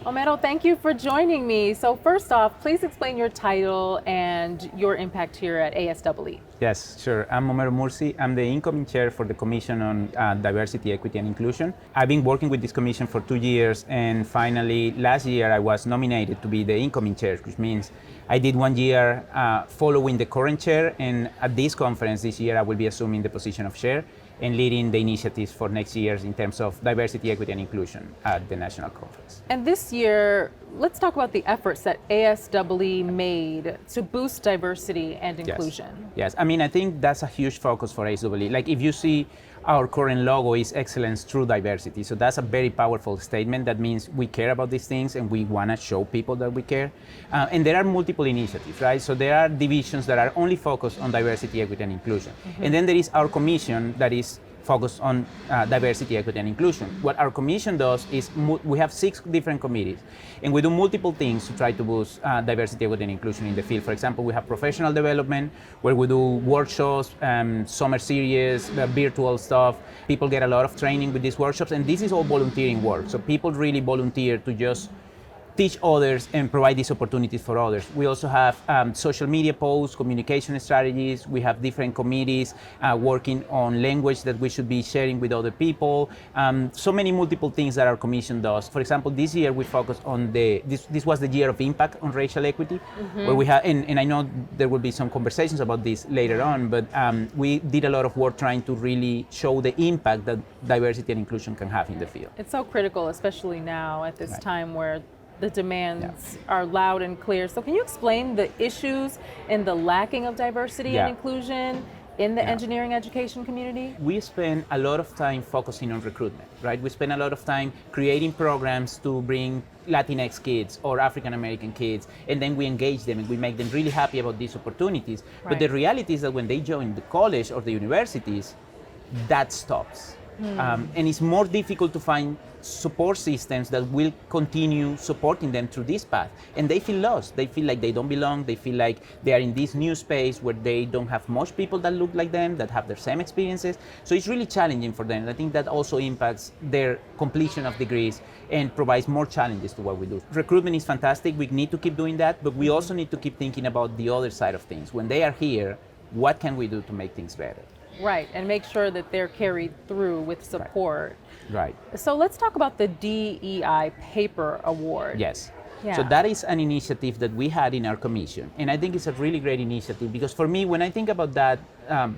Homero, thank you for joining me. So first off, please explain your title and your impact here at ASEE. Yes, sure. I'm Homero Muzri. I'm the incoming chair for the Commission on Diversity, Equity, and Inclusion. I've been working with this commission for 2 years, and finally, last year, I was nominated to be the incoming chair, which means I did 1 year following the current chair, and at this conference this year, I will be assuming the position of chair and leading the initiatives for next year in terms of diversity, equity, and inclusion at the national conference. And this year, let's talk about the efforts that ASEE made to boost diversity and inclusion. Yes, I mean, I think that's a huge focus for ASEE. Like if you see our current logo is excellence through diversity. So that's a very powerful statement. That means we care about these things and we want to show people that we care. And there are multiple initiatives, right? So there are divisions that are only focused on diversity, equity, and inclusion. Mm-hmm. And then there is our commission that is focused on diversity, equity, and inclusion. What our commission does is we have 6 different committees, and we do multiple things to try to boost diversity, equity, and inclusion in the field. For example, we have professional development, where we do workshops, summer series, virtual stuff. People get a lot of training with these workshops, and this is all volunteering work. So people really volunteer to just teach others and provide these opportunities for others. We also have social media posts, communication strategies. We have different committees working on language that we should be sharing with other people. So many multiple things that our commission does. For example, this year we focused on this was the year of impact on racial equity, mm-hmm. where we have, and I know there will be some conversations about this later on, but we did a lot of work trying to really show the impact that diversity and inclusion can have in the field. It's so critical, especially now at this time where the demands are loud and clear. So can you explain the issues and the lacking of diversity and inclusion in the engineering education community? We spend a lot of time focusing on recruitment, right? We spend a lot of time creating programs to bring Latinx kids or African American kids, and then we engage them and we make them really happy about these opportunities. Right. But the reality is that when they join the college or the universities, that stops. And it's more difficult to find support systems that will continue supporting them through this path. And they feel lost. They feel like they don't belong. They feel like they are in this new space where they don't have much people that look like them, that have the same experiences. So it's really challenging for them. And I think that also impacts their completion of degrees and provides more challenges to what we do. Recruitment is fantastic. We need to keep doing that, but we also need to keep thinking about the other side of things. When they are here, what can we do to make things better? Right, and make sure that they're carried through with support. Right. So let's talk about the DEI Paper Award. Yes. Yeah. So that is an initiative that we had in our commission. And I think it's a really great initiative because for me, when I think about that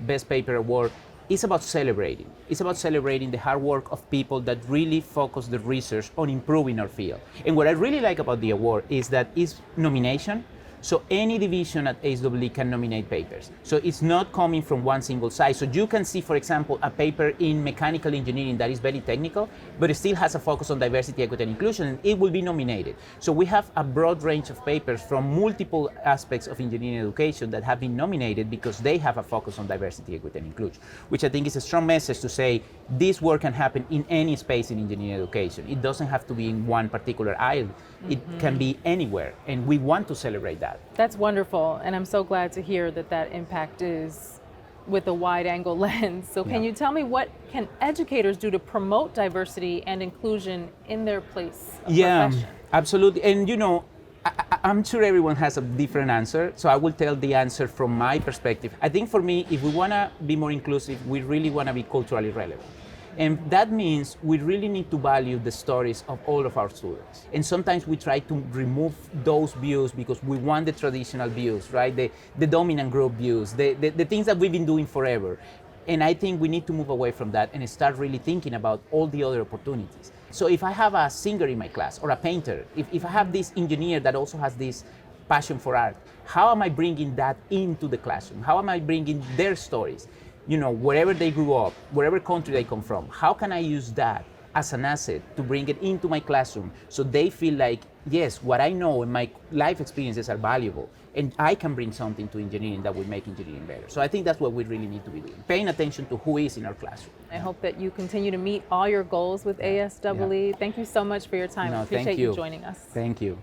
Best Paper Award, it's about celebrating. It's about celebrating the hard work of people that really focus the research on improving our field. And what I really like about the award is that it's nomination. So any division at ASEE can nominate papers. So it's not coming from one single side. So you can see, for example, a paper in mechanical engineering that is very technical, but it still has a focus on diversity, equity, and inclusion, and it will be nominated. So we have a broad range of papers from multiple aspects of engineering education that have been nominated because they have a focus on diversity, equity, and inclusion, which I think is a strong message to say this work can happen in any space in engineering education. It doesn't have to be in one particular aisle. It can be anywhere, and we want to celebrate that. That's wonderful, and I'm so glad to hear that that impact is with a wide-angle lens. So can you tell me what can educators do to promote diversity and inclusion in their place of profession? Absolutely. And you know, I'm sure everyone has a different answer, so I will tell the answer from my perspective. I think for me, if we want to be more inclusive, we really want to be culturally relevant. And that means we really need to value the stories of all of our students. And sometimes we try to remove those views because we want the traditional views, right? The dominant group views, the things that we've been doing forever. And I think we need to move away from that and start really thinking about all the other opportunities. So if I have a singer in my class or a painter, if I have this engineer that also has this passion for art, how am I bringing that into the classroom? How am I bringing their stories? You know, wherever they grew up, wherever country they come from, how can I use that as an asset to bring it into my classroom so they feel like, yes, what I know and my life experiences are valuable and I can bring something to engineering that will make engineering better. So I think that's what we really need to be doing, paying attention to who is in our classroom. I hope that you continue to meet all your goals with ASEE. Thank you so much for your time. I appreciate you joining us. Thank you.